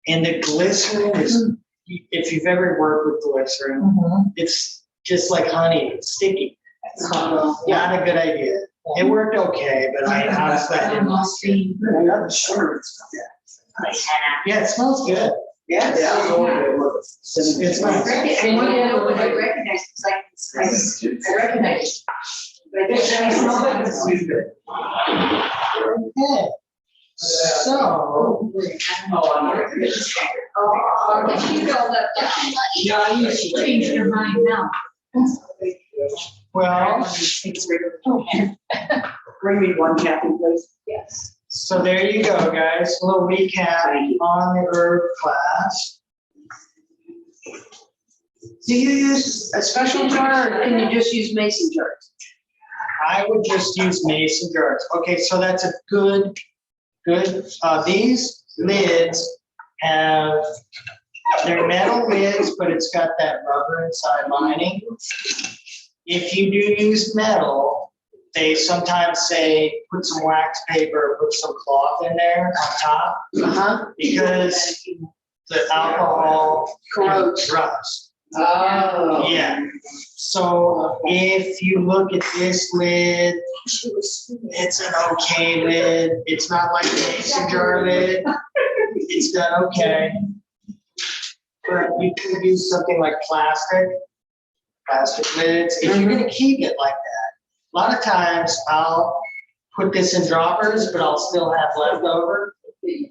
And the glycerin is, if you've ever worked with glycerin, it's just like honey, it's sticky. Not a good idea. It worked okay, but I honestly didn't. I'm sure it's. Yeah, it smells good. Yeah. It's nice. And what do you know what I recognize? It's like, I recognize it. But I smell like it's sweet. Okay. So, If you know that. Yeah, you should change your mind now. well, Bring me one, Kathy, please. Yes. so there you go, guys. A little recap on the herb class. Do you use a special jar or can you just use mason jars? I would just use mason jars. Okay, so that's a good, these lids have, they're metal lids, but it's got that rubber inside lining. If you do use metal, they sometimes say, put some wax paper, put some cloth in there on top, because the alcohol Corrodes. rust. Oh. Yeah, so if you look at this lid, it's an okay lid. It's not like a mason jar lid. It's done okay. But you could use something like plastic lids, if you're gonna keep it like that. A lot of times I'll put this in droppers, but I'll still have leftover to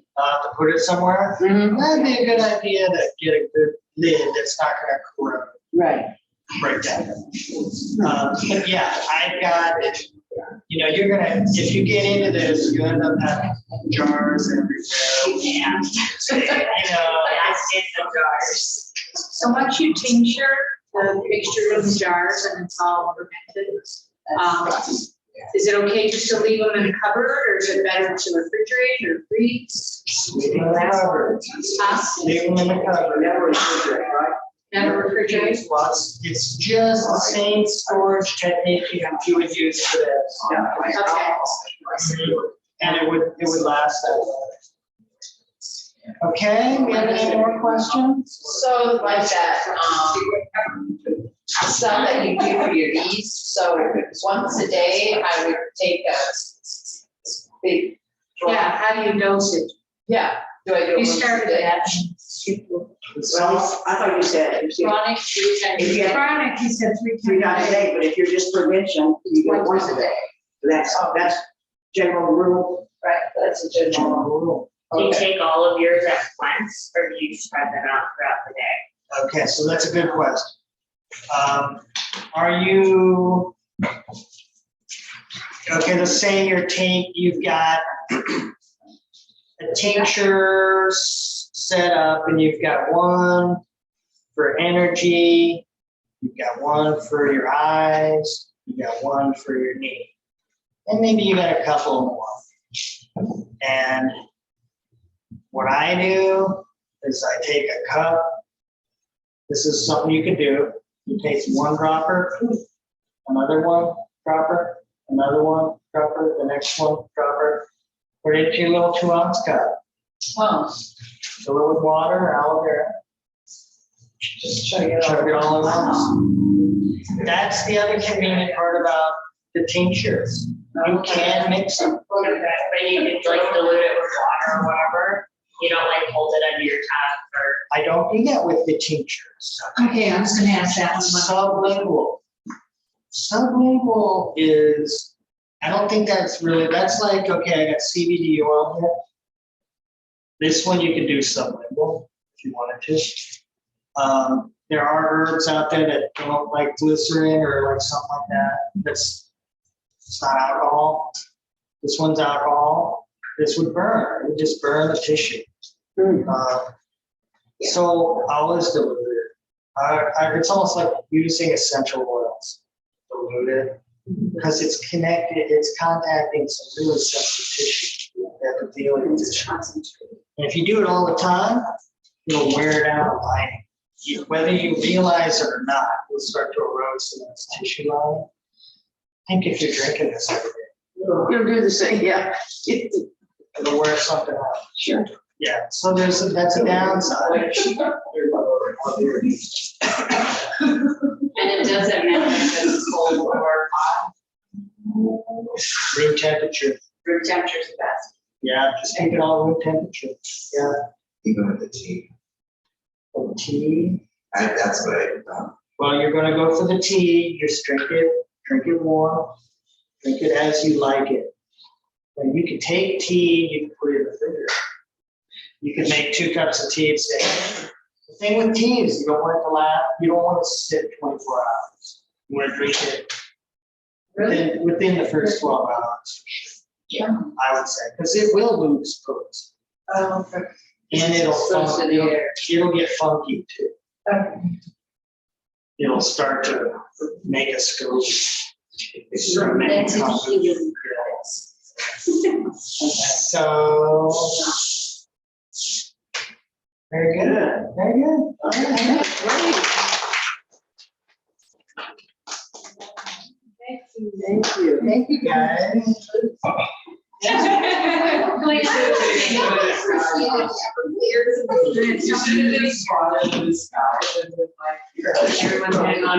put it somewhere. That'd be a good idea to get a good lid that's not gonna corrode. Right. Break down. But yeah, I've got, you're gonna, if you get into this, you end up having jars everywhere. Yeah. That's in the jars. So once you tincture the mixture in the jars and it's all fermented, is it okay just to leave them in a cupboard or is it better to refrigerate or freeze? Leave them in the cupboard. Leave them in the cupboard. Never refrigerate? Well, it's just the same storage technique you would use for this. Okay. And it would last that long. Okay, we have any more questions? So like that, stuff that you do for your knees, so once a day, I would take a big. Yeah, how do you dose it? Yeah, do I do it You once a started day? that. Well, I thought you said, if you Chronic food and. if you have Chronic, he said 3 three times times a a day. day, but if you're just prevention, you do it once a day. That's general rule. Right, that's a general rule. Do you Okay. take all of yours at once, or do you spread them out throughout the day? Okay, so that's a good question. Are you, okay, let's say you've got a tincture set up and you've got one for energy, you've got one for your eyes, you've got one for your knee. And maybe you got a couple more. And what I do is I take a cup. This is something you can do. You take one dropper, another one dropper, another one dropper, the next one dropper. Put it into your little 2-ounce cup. Oh, Fill it with water, aloe vera. just chug it Chug it all at all. once. That's the other convenient part about the tinctures. You can mix them. Okay, but you can like dilute it with water or whatever, you don't like hold it under your tongue or. I don't do that with the tinctures. Okay, I was gonna ask that one. Sublingual. Sublingual is, I don't think that's really, that's like, okay, I got CBD oil here. This one you can do sublingual if you wanted to. There are herbs out there that don't like glycerin or like something like that. It's not alcohol. This one's alcohol. This would burn. It would just burn the tissue. So always dilute it. It's almost like using essential oils. Dilute it because it's connected. It's contacting some really sensitive tissue, the epithelial tissue. And if you do it all the time, it'll wear down the lining. Whether you realize it or not, it'll start to erode some of this tissue lining. I think if you're drinking this every day, You'll do the same, yeah. it'll wear something out. Sure. Yeah, so that's a downside. And it doesn't matter if it's cold or hot, Room temperature. room temperature is the best. Yeah, just keep it all room temperature. Yeah. Even with the tea. For tea. That's what I, Well, you're gonna go for the tea. Just drink it warm. Drink it as you like it. And you can take tea, you can put it in the refrigerator. You can make 2 cups of tea and say, the thing with tea is you don't want it to last, you don't want to sit 24 hours. You want to drink it within the first 12 hours. Yeah. I would say, because it will lose potency. And it'll get funky too. It'll start to make a screw. So, very good, very good. All right. Thank you. Thank you, guys. Everyone hang on.